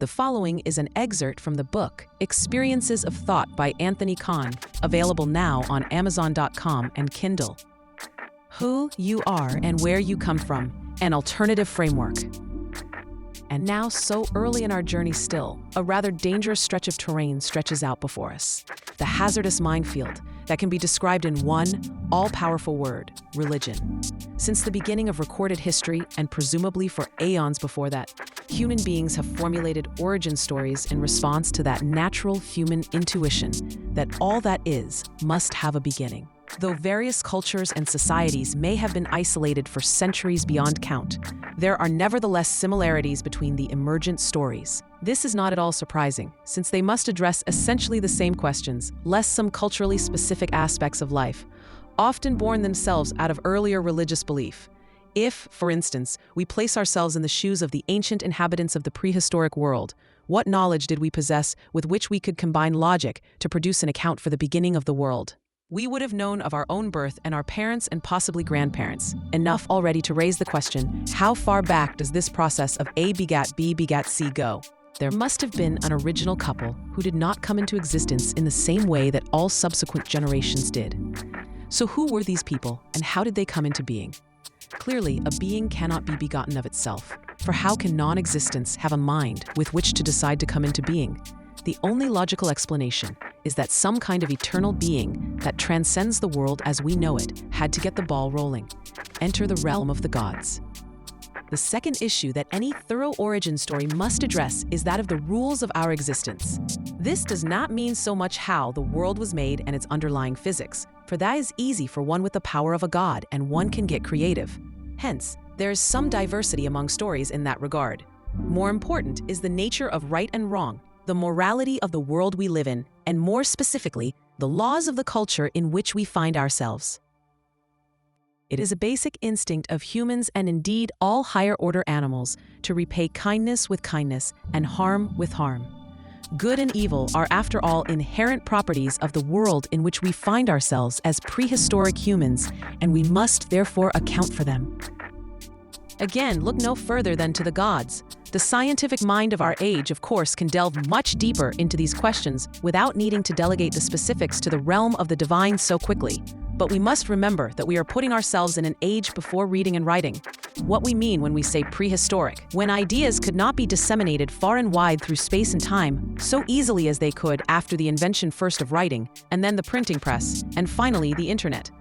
The following is an excerpt from the book Experiences of Thought by Anthony Kahn, available now on Amazon.com and Kindle. Who you are and where you come from, an alternative framework. And now, so early in our journey still, a rather dangerous stretch of terrain stretches out before us. The hazardous minefield that can be described in one all-powerful word: religion. Since the beginning of recorded history, and presumably for aeons before that, human beings have formulated origin stories in response to that natural human intuition that all that is must have a beginning. Though various cultures and societies may have been isolated for centuries beyond count, there are nevertheless similarities between the emergent stories. This is not at all surprising, since they must address essentially the same questions, less some culturally specific aspects of life, often born themselves out of earlier religious belief. If, for instance, we place ourselves in the shoes of the ancient inhabitants of the prehistoric world, what knowledge did we possess with which we could combine logic to produce an account for the beginning of the world? We would have known of our own birth and our parents and possibly grandparents, enough already to raise the question, how far back does this process of A begat B begat C go? There must have been an original couple who did not come into existence in the same way that all subsequent generations did. So who were these people, and how did they come into being? Clearly, a being cannot be begotten of itself, for how can non-existence have a mind with which to decide to come into being? The only logical explanation is that some kind of eternal being that transcends the world as we know it had to get the ball rolling, enter the realm of the gods. The second issue that any thorough origin story must address is that of the rules of our existence. This does not mean so much how the world was made and its underlying physics, for that is easy for one with the power of a god, and one can get creative. Hence, there is some diversity among stories in that regard. More important is the nature of right and wrong, the morality of the world we live in, and more specifically, the laws of the culture in which we find ourselves. It is a basic instinct of humans and indeed all higher-order animals to repay kindness with kindness and harm with harm. Good and evil are, after all, inherent properties of the world in which we find ourselves as prehistoric humans, and we must therefore account for them. Again, look no further than to the gods. The scientific mind of our age, of course, can delve much deeper into these questions without needing to delegate the specifics to the realm of the divine so quickly. But we must remember that we are putting ourselves in an age before reading and writing. What we mean when we say prehistoric, when ideas could not be disseminated far and wide through space and time so easily as they could after the invention first of writing, and then the printing press, and finally the internet.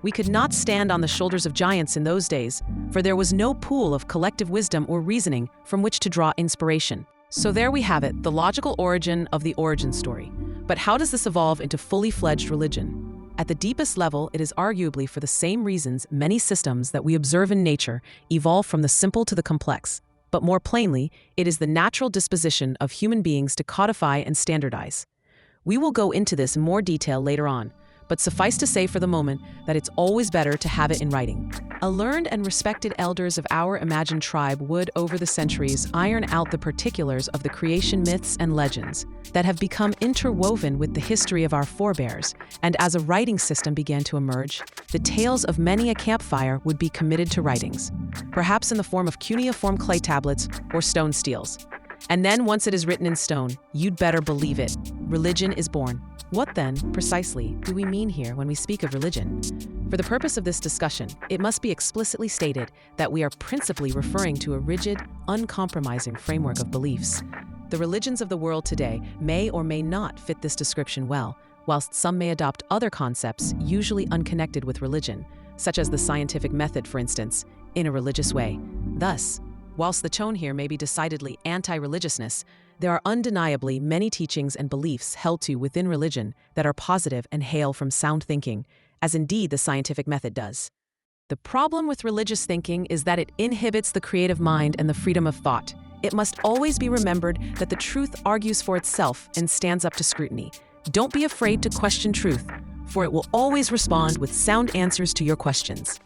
We could not stand on the shoulders of giants in those days, for there was no pool of collective wisdom or reasoning from which to draw inspiration. So there we have it, the logical origin of the origin story. But how does this evolve into fully fledged religion? At the deepest level, it is arguably for the same reasons many systems that we observe in nature evolve from the simple to the complex. But more plainly, it is the natural disposition of human beings to codify and standardize. We will go into this in more detail later on, but suffice to say for the moment that it's always better to have it in writing. A learned and respected elders of our imagined tribe would, over the centuries, iron out the particulars of the creation myths and legends that have become interwoven with the history of our forebears, and as a writing system began to emerge, the tales of many a campfire would be committed to writings, perhaps in the form of cuneiform clay tablets or stone steels. And then, once it is written in stone, you'd better believe it, religion is born. What then, precisely, do we mean here when we speak of religion? For the purpose of this discussion, it must be explicitly stated that we are principally referring to a rigid, uncompromising framework of beliefs. The religions of the world today may or may not fit this description well, whilst some may adopt other concepts usually unconnected with religion, such as the scientific method, for instance, in a religious way. Thus, whilst the tone here may be decidedly anti-religiousness, there are undeniably many teachings and beliefs held to within religion that are positive and hail from sound thinking, as indeed the scientific method does. The problem with religious thinking is that it inhibits the creative mind and the freedom of thought. It must always be remembered that the truth argues for itself and stands up to scrutiny. Don't be afraid to question truth, for it will always respond with sound answers to your questions.